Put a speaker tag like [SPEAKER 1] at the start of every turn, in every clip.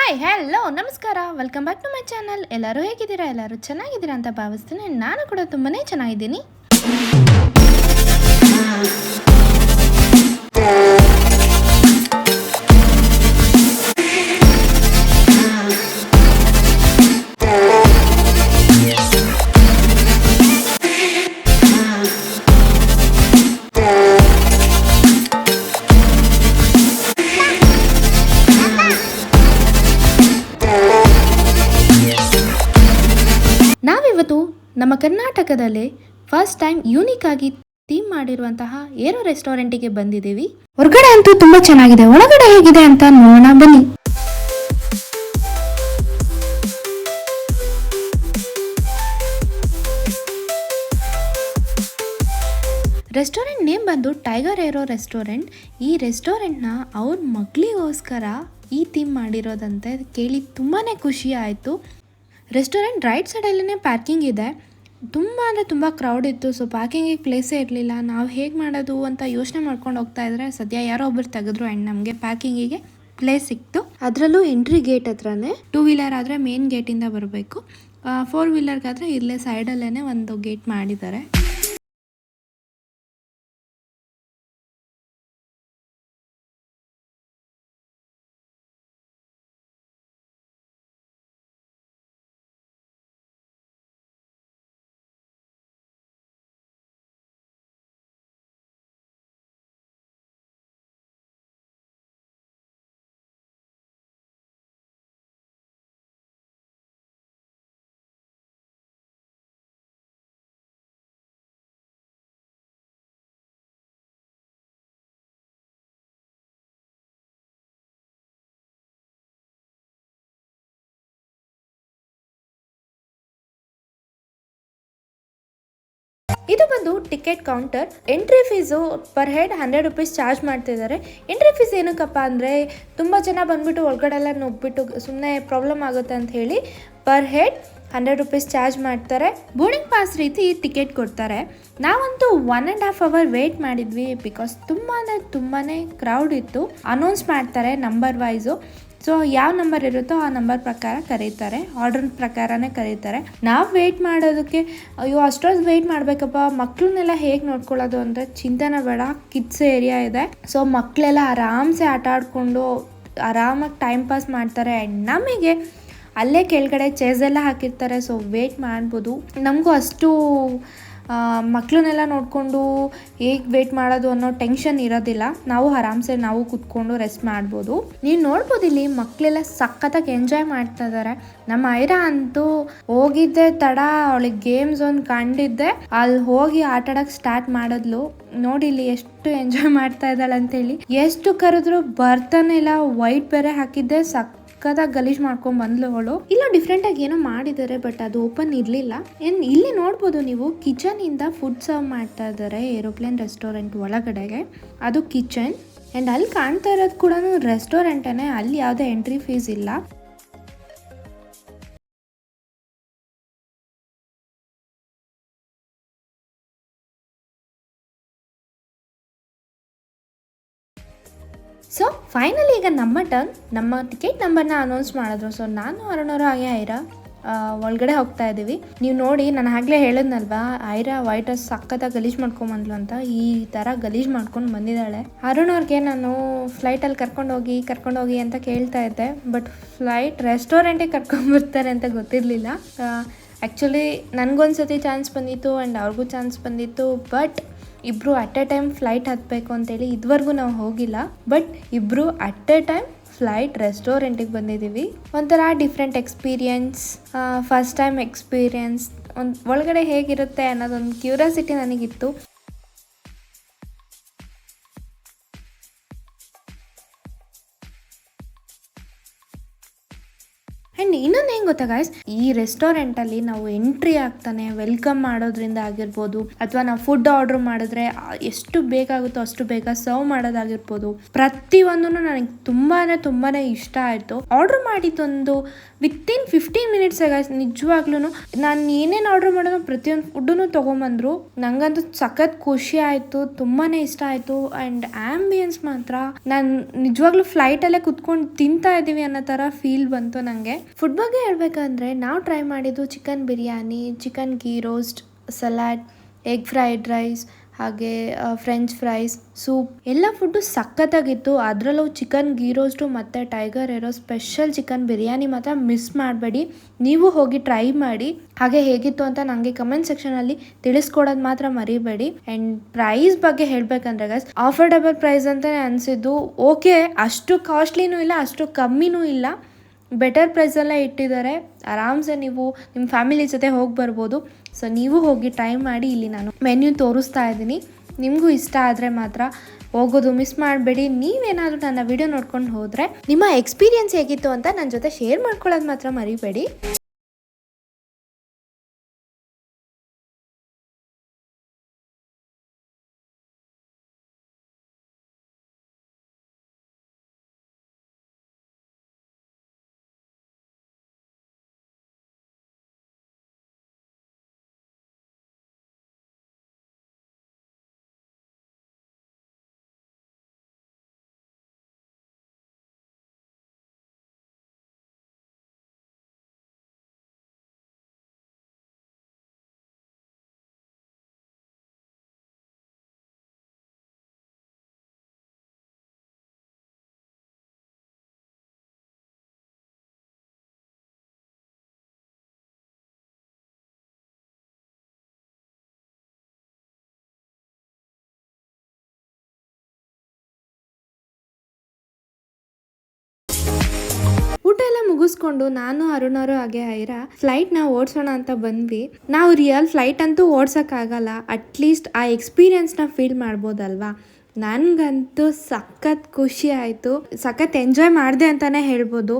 [SPEAKER 1] Hi hello ನಮಸ್ಕಾರ, welcome back to my channel. ಎಲ್ಲರೂ ಹೇಗಿದ್ದೀರಾ? ಎಲ್ಲರೂ ಚೆನ್ನಾಗಿದ್ದೀರಾ ಅಂತ ಭಾವಿಸ್ತೀನಿ. ನಾನು ಕೂಡ ತುಂಬಾ ಚೆನ್ನಾಗಿದ್ದೀನಿ. ನಾವಿವತ್ತು ನಮ್ಮ ಕರ್ನಾಟಕದಲ್ಲಿ ಫಸ್ಟ್ ಟೈಮ್ ಯೂನಿಕ್ ಆಗಿ ಥೀಮ್ ಮಾಡಿರುವಂತಹ ಏರೋ ರೆಸ್ಟೋರೆಂಟಿಗೆ ಬಂದಿದ್ದೀವಿ. ಹೊರಗಡೆ ಅಂತೂ ತುಂಬಾ ಚೆನ್ನಾಗಿದೆ, ಒಳಗಡೆ ಹೇಗಿದೆ ಅಂತ ನೋಡೋಣ ಬನ್ನಿ. ರೆಸ್ಟೋರೆಂಟ್ ನೇಮ್ ಬಂದು ಟೈಗರ್ ಏರೋ ರೆಸ್ಟೋರೆಂಟ್. ಈ ರೆಸ್ಟೋರೆಂಟ್ನ ಅವ್ರ ಮಗಳಿಗೋಸ್ಕರ ಈ ಥೀಮ್ ಮಾಡಿರೋದಂತೆ ಕೇಳಿ ತುಂಬಾ ಖುಷಿ ಆಯಿತು. ರೆಸ್ಟೋರೆಂಟ್ ರೈಟ್ ಸೈಡಲ್ಲೇ ಪಾರ್ಕಿಂಗ್ ಇದೆ. ತುಂಬ ಅಂದರೆ ತುಂಬ ಕ್ರೌಡ್ ಇತ್ತು. ಸೊ ಪಾರ್ಕಿಂಗಿಗೆ ಪ್ಲೇಸೇ ಇರಲಿಲ್ಲ. ನಾವು ಹೇಗೆ ಮಾಡೋದು ಅಂತ ಯೋಚನೆ ಮಾಡ್ಕೊಂಡು ಹೋಗ್ತಾ ಇದ್ರೆ ಸದ್ಯ ಯಾರೋ ಒಬ್ಬರು ತೆಗೆದ್ರು ಆ್ಯಂಡ್ ನಮಗೆ ಪಾರ್ಕಿಂಗಿಗೆ ಪ್ಲೇಸ್ ಸಿಕ್ತು. ಅದರಲ್ಲೂ ಎಂಟ್ರಿ ಗೇಟ್ ಹತ್ರನೇ. 2 ವೀಲರ್ ಆದರೆ ಮೇನ್ ಗೇಟಿಂದ ಬರಬೇಕು, 4 ವೀಲರ್ಗಾದರೆ ಇಲ್ಲೇ ಸೈಡಲ್ಲೇ ಒಂದು ಗೇಟ್ ಮಾಡಿದ್ದಾರೆ. ಇದು ಬಂದು ticket counter. Entry fees per head 100 rupees charge ಮಾಡ್ತಿದ್ದಾರೆ. ಎಂಟ್ರಿ ಫೀಸ್ ಏನಕ್ಕಪ್ಪ ಅಂದರೆ ತುಂಬ ಜನ ಬಂದುಬಿಟ್ಟು ಒಳಗಡೆ ಎಲ್ಲ ನುಗ್ಬಿಟ್ಟು ಸುಮ್ಮನೆ ಪ್ರಾಬ್ಲಮ್ ಆಗುತ್ತೆ ಅಂತ ಹೇಳಿ ಪರ್ ಹೆಡ್ 100 ರುಪೀಸ್ ಚಾರ್ಜ್ ಮಾಡ್ತಾರೆ. ಬೋರ್ಡಿಂಗ್ ಪಾಸ್ ರೀತಿ ಟಿಕೆಟ್ ಕೊಡ್ತಾರೆ. ನಾವಂತೂ 1.5 ಅವರ್ ವೇಟ್ ಮಾಡಿದ್ವಿ, ಬಿಕಾಸ್ ತುಂಬಾ ಕ್ರೌಡ್ ಇತ್ತು. ಅನೌನ್ಸ್ ಮಾಡ್ತಾರೆ ನಂಬರ್ ವೈಸು. ಸೊ ಯಾವ ನಂಬರ್ ಇರುತ್ತೋ ಆ ನಂಬರ್ ಪ್ರಕಾರ ಕರೀತಾರೆ, ಆರ್ಡರ್ ಪ್ರಕಾರನೇ ಕರೀತಾರೆ. ನಾವು ವೇಟ್ ಮಾಡೋದಕ್ಕೆ ಅಯ್ಯೋ ಅಷ್ಟೊಂದು ವೇಟ್ ಮಾಡಬೇಕಪ್ಪ, ಮಕ್ಕಳನ್ನೆಲ್ಲ ಹೇಗೆ ನೋಡ್ಕೊಳ್ಳೋದು ಅಂದರೆ ಚಿಂತೆನೇ ಬೇಡ, ಕಿಡ್ಸ್ ಏರಿಯಾ ಇದೆ. ಸೊ ಮಕ್ಕಳೆಲ್ಲ ಆರಾಮ್ಸೆ ಆಟ ಆಡಿಕೊಂಡು ಆರಾಮಾಗಿ ಟೈಮ್ ಪಾಸ್ ಮಾಡ್ತಾರೆ. ನಮಗೆ ಅಲ್ಲೇ ಕೆಳಗಡೆ ಚೇರ್ಸ್ ಎಲ್ಲ ಹಾಕಿರ್ತಾರೆ. ಸೊ ವೇಟ್ ಮಾಡ್ಬೋದು. ನಮಗೂ ಅಷ್ಟು ಮಕ್ಕಳನ್ನೆಲ್ಲ ನೋಡಿಕೊಂಡು ಹೇಗೆ ವೇಟ್ ಮಾಡೋದು ಅನ್ನೋ ಟೆನ್ಷನ್ ಇರೋದಿಲ್ಲ. ನಾವು ಆರಾಮ್ಸೆ ನಾವು ಕೂತ್ಕೊಂಡು ರೆಸ್ಟ್ ಮಾಡ್ಬೋದು. ನೀವು ನೋಡ್ಬೋದು ಇಲ್ಲಿ ಮಕ್ಕಳೆಲ್ಲ ಸಖತ್ತಾಗಿ ಎಂಜಾಯ್ ಮಾಡ್ತಾ ಇದ್ದಾರೆ. ನಮ್ಮ ಐರಾ ಅಂತೂ ಹೋಗಿದ್ದೆ ತಡ, ಅವಳಿಗೆ ಗೇಮ್ಸ್ ಒಂದು ಕಂಡಿದ್ದೆ, ಅಲ್ಲಿ ಹೋಗಿ ಆಟ ಆಡೋಕ್ಕೆ ಸ್ಟಾರ್ಟ್ ಮಾಡಿದ್ಲು. ನೋಡಿ ಇಲ್ಲಿ ಎಷ್ಟು ಎಂಜಾಯ್ ಮಾಡ್ತಾ ಇದ್ದಾಳೆ ಅಂತೇಳಿ. ಎಷ್ಟು ಕರೆದ್ರು ಬರ್ತಾನೆ ಇಲ್ಲ. ವೈಟ್ ಬೇರೆ ಹಾಕಿದ್ದೆ, ಸಕ್ಕತ್ತಾಗಿ ಗಲೀಜ್ ಮಾಡ್ಕೊಂಡ್ ಬಂದ್ಲು ಅವಳು. ಇಲ್ಲ ಡಿಫ್ರೆಂಟ್ ಆಗಿ ಏನೋ ಮಾಡಿದ್ದಾರೆ, ಬಟ್ ಅದು ಓಪನ್ ಇರ್ಲಿಲ್ಲ. ಇಲ್ಲಿ ನೋಡ್ಬೋದು ನೀವು, ಕಿಚನ್ ಇಂದ ಫುಡ್ ಸರ್ವ್ ಮಾಡ್ತಾ ಇದ್ದಾರೆ ಏರೋಪ್ಲೇನ್ ರೆಸ್ಟೋರೆಂಟ್ ಒಳಗಡೆಗೆ. ಅದು ಕಿಚನ್. ಅಂಡ್ ಅಲ್ಲಿ ಕಾಣ್ತಾ ಇರೋದು ಕೂಡ ರೆಸ್ಟೋರೆಂಟೇನೆ, ಅಲ್ಲಿ ಯಾವುದೇ ಎಂಟ್ರಿ ಫೀಸ್ ಇಲ್ಲ. ಸೊ ಫೈನಲಿ ಈಗ ನಮ್ಮ ಟರ್ನ್. ನಮ್ಮ ಟಿಕೆಟ್ ನಂಬರ್ನ ಅನೌನ್ಸ್ ಮಾಡಿದ್ರು. ಸೊ ನಾನು ಅರುಣವರು ಹಾಗೆ ಐರಾ ಒಳಗಡೆ ಹೋಗ್ತಾ ಇದ್ದೀವಿ. ನೀವು ನೋಡಿ, ನಾನು ಆಗಲೇ ಹೇಳಿದ್ನಲ್ವಾ, ಐರಾ ವೈಟ್ ಸಕ್ಕತ್ತಾಗಿ ಗಲೀಜ್ ಮಾಡ್ಕೊಂಬಂದ್ಲು ಅಂತ. ಈ ಥರ ಗಲೀಜ್ ಮಾಡ್ಕೊಂಡು ಬಂದಿದ್ದಾಳೆ. ಅರುಣ್ ಅವ್ರಿಗೆ ನಾನು ಫ್ಲೈಟಲ್ಲಿ ಕರ್ಕೊಂಡೋಗಿ ಅಂತ ಕೇಳ್ತಾ ಇದ್ದೆ, ಬಟ್ ಫ್ಲೈಟ್ ರೆಸ್ಟೋರೆಂಟಿಗೆ ಕರ್ಕೊಂಡ್ಬರ್ತಾರೆ ಅಂತ ಗೊತ್ತಿರಲಿಲ್ಲ. ಆ್ಯಕ್ಚುಲಿ ನನಗೊಂದ್ಸತಿ ಚಾನ್ಸ್ ಬಂದಿತ್ತು ಆ್ಯಂಡ್ ಅವ್ರಿಗೂ ಚಾನ್ಸ್ ಬಂದಿತ್ತು, ಬಟ್ ಇಬ್ಬರು ಅಟ್ ಎ ಟೈಮ್ ಫ್ಲೈಟ್ ಹತ್ತಬೇಕು ಅಂತೇಳಿ ಇದುವರೆಗೂ ನಾವು ಹೋಗಿಲ್ಲ. ಬಟ್ ಇಬ್ಬರು ಅಟ್ ಎ ಟೈಮ್ ಫ್ಲೈಟ್ ರೆಸ್ಟೋರೆಂಟಿಗೆ ಬಂದಿದ್ದೀವಿ. ಒಂಥರ different experience, first time experience. ಒಳಗಡೆ ಹೇಗಿರುತ್ತೆ ಅನ್ನೋದೊಂದು ಕ್ಯೂರಿಯಾಸಿಟಿ ನನಗಿತ್ತು. ಆ್ಯಂಡ್ ಇನ್ನೊಂದು ಹೆಂಗೆ ಗೊತ್ತಾ ಗಾಯ್ಸ್, ಈ ರೆಸ್ಟೋರೆಂಟಲ್ಲಿ ನಾವು ಎಂಟ್ರಿ ಆಗ್ತಾನೆ ವೆಲ್ಕಮ್ ಮಾಡೋದ್ರಿಂದ ಆಗಿರ್ಬೋದು, ಅಥವಾ ನಾವು ಫುಡ್ ಆರ್ಡರ್ ಮಾಡಿದ್ರೆ ಎಷ್ಟು ಬೇಕಾಗುತ್ತೋ ಅಷ್ಟು ಬೇಗ ಸರ್ವ್ ಮಾಡೋದಾಗಿರ್ಬೋದು, ಪ್ರತಿಯೊಂದೂ ನನಗೆ ತುಂಬಾ ಇಷ್ಟ ಆಯಿತು. ಆರ್ಡರ್ ಮಾಡಿದ್ದೊಂದು ವಿತಿನ್ 15 ಮಿನಿಟ್ಸ್ ಗಾಯ್ಸ್. ನಿಜವಾಗ್ಲೂ ನಾನು ಏನೇನು ಆರ್ಡರ್ ಮಾಡೋದು ಪ್ರತಿಯೊಂದು ಫುಡ್ಡೂ ತೊಗೊಂಬಂದರು. ನನಗಂತೂ ಸಖತ್ ಖುಷಿ ಆಯಿತು, ತುಂಬಾ ಇಷ್ಟ ಆಯಿತು. ಆ್ಯಂಡ್ ಆ್ಯಂಬಿಯನ್ಸ್ ಮಾತ್ರ ನಾನು ನಿಜವಾಗ್ಲೂ ಫ್ಲೈಟಲ್ಲೇ ಕುತ್ಕೊಂಡು ತಿಂತಾ ಇದ್ದೀವಿ ಅನ್ನೋ ಥರ ಫೀಲ್ ಬಂತು ನನಗೆ. ಫುಡ್ ಬಗ್ಗೆ ಹೇಳ್ಬೇಕಂದ್ರೆ ನಾವು ಟ್ರೈ ಮಾಡಿದ್ದು chicken biryani, chicken ghee roast, salad, egg fried rice, ಹಾಗೆ ಫ್ರೆಂಚ್ ಫ್ರೈಸ್, ಸೂಪ್ ಎಲ್ಲ ಫುಡ್ಡು ಸಖತ್ತಾಗಿತ್ತು. ಅದರಲ್ಲೂ ಚಿಕನ್ ಗೀ ರೋಸ್ಟು ಮತ್ತು Tiger Aero special chicken biryani ಮಾತ್ರ ಮಿಸ್ ಮಾಡಬೇಡಿ. ನೀವು ಹೋಗಿ ಟ್ರೈ ಮಾಡಿ. ಹಾಗೆ ಹೇಗಿತ್ತು ಅಂತ ನನಗೆ ಕಮೆಂಟ್ ಸೆಕ್ಷನಲ್ಲಿ ತಿಳಿಸ್ಕೊಡೋದು ಮಾತ್ರ ಮರಿಬೇಡಿ. ಆ್ಯಂಡ್ ಪ್ರೈಸ್ ಬಗ್ಗೆ ಹೇಳಬೇಕಂದ್ರೆ ಗೈಸ್, ಅಫೋರ್ಡಬಲ್ ಪ್ರೈಸ್ ಅಂತಲೇ ಅನಿಸಿದ್ದು. ಓಕೆ, ಅಷ್ಟು ಕಾಸ್ಟ್ಲಿನೂ ಇಲ್ಲ, ಅಷ್ಟು ಕಮ್ಮಿನೂ ಇಲ್ಲ, ಬೆಟರ್ ಪ್ರೈಸೆಲ್ಲ ಇಟ್ಟಿದ್ದಾರೆ. ಆರಾಮ್ಸೆ ನೀವು ನಿಮ್ಮ ಫ್ಯಾಮಿಲಿ ಜೊತೆ ಹೋಗಿ ಬರ್ಬೋದು. ಸೊ ನೀವು ಹೋಗಿ ಟ್ರೈ ಮಾಡಿ. ಇಲ್ಲಿ ನಾನು ಮೆನ್ಯೂ ತೋರಿಸ್ತಾ ಇದ್ದೀನಿ, ನಿಮಗೂ ಇಷ್ಟ ಆದರೆ ಮಾತ್ರ ಹೋಗೋದು ಮಿಸ್ ಮಾಡಬೇಡಿ. ನೀವೇನಾದರೂ ನನ್ನ ವಿಡಿಯೋ ನೋಡ್ಕೊಂಡು ಹೋದರೆ ನಿಮ್ಮ ಎಕ್ಸ್ಪೀರಿಯನ್ಸ್ ಹೇಗಿತ್ತು ಅಂತ ನನ್ನ ಜೊತೆ ಶೇರ್ ಮಾಡ್ಕೊಳ್ಳೋದು ಮಾತ್ರ ಮರಿಬೇಡಿ. ಊಟ ಎಲ್ಲ ಮುಗಿಸ್ಕೊಂಡು ನಾನು ಅರುಣರು ಹಾಗೆ ಐರಾ ಫ್ಲೈಟ್ನ ಓಡಿಸೋಣ ಅಂತ ಬಂದ್ವಿ. ನಾವು ರಿಯಲ್ ಫ್ಲೈಟ್ ಅಂತೂ ಓಡ್ಸೋಕ್ಕಾಗಲ್ಲ, ಅಟ್ಲೀಸ್ಟ್ ಆ ಎಕ್ಸ್ಪೀರಿಯನ್ಸ್ನ ಫೀಲ್ ಮಾಡ್ಬೋದಲ್ವಾ. ನನಗಂತೂ ಸಖತ್ ಖುಷಿ ಆಯಿತು, ಸಖತ್ ಎಂಜಾಯ್ ಮಾಡಿದೆ ಅಂತಲೇ ಹೇಳ್ಬೋದು.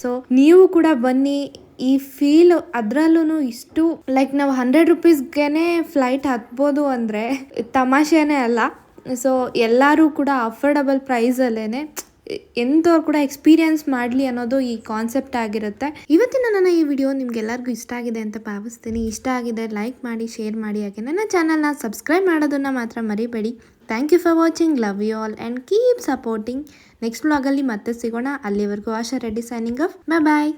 [SPEAKER 1] ಸೊ ನೀವು ಕೂಡ ಬನ್ನಿ. ಈ ಫೀಲ್ ಅದರಲ್ಲೂ ಇಷ್ಟು ಲೈಕ್ ನಾವು 100 ರುಪೀಸ್ಗೆ ಫ್ಲೈಟ್ ಹತ್ಬೋದು ಅಂದರೆ ತಮಾಷೆನೇ ಅಲ್ಲ. ಸೊ ಎಲ್ಲರೂ ಕೂಡ ಅಫೋರ್ಡಬಲ್ ಪ್ರೈಸಲ್ಲೇ ಎಂಥವ್ರು ಕೂಡ ಎಕ್ಸ್ಪೀರಿಯನ್ಸ್ ಮಾಡಲಿ ಅನ್ನೋದು ಈ ಕಾನ್ಸೆಪ್ಟ್ ಆಗಿರುತ್ತೆ. ಇವತ್ತಿನ ನನ್ನ ಈ ವಿಡಿಯೋ ನಿಮ್ಗೆಲ್ಲರಿಗೂ ಇಷ್ಟ ಆಗಿದೆ ಅಂತ ಭಾವಿಸ್ತೀನಿ. ಇಷ್ಟ ಆಗಿದೆ ಲೈಕ್ ಮಾಡಿ, ಶೇರ್ ಮಾಡಿ, ಹಾಗೆ ನನ್ನ ಚಾನಲ್ನ ಸಬ್ಸ್ಕ್ರೈಬ್ ಮಾಡೋದನ್ನು ಮಾತ್ರ ಮರಿಬೇಡಿ. Thank you for watching. Love you all and keep supporting. Next ವ್ಲಾಗಲ್ಲಿ ಮತ್ತೆ ಸಿಗೋಣ. ಅಲ್ಲಿವರೆಗೂ ಆಶಾ ರೆಡ್ಡಿ ಸೈನಿಂಗ್ ಆಫ್. ಬಾಯ್.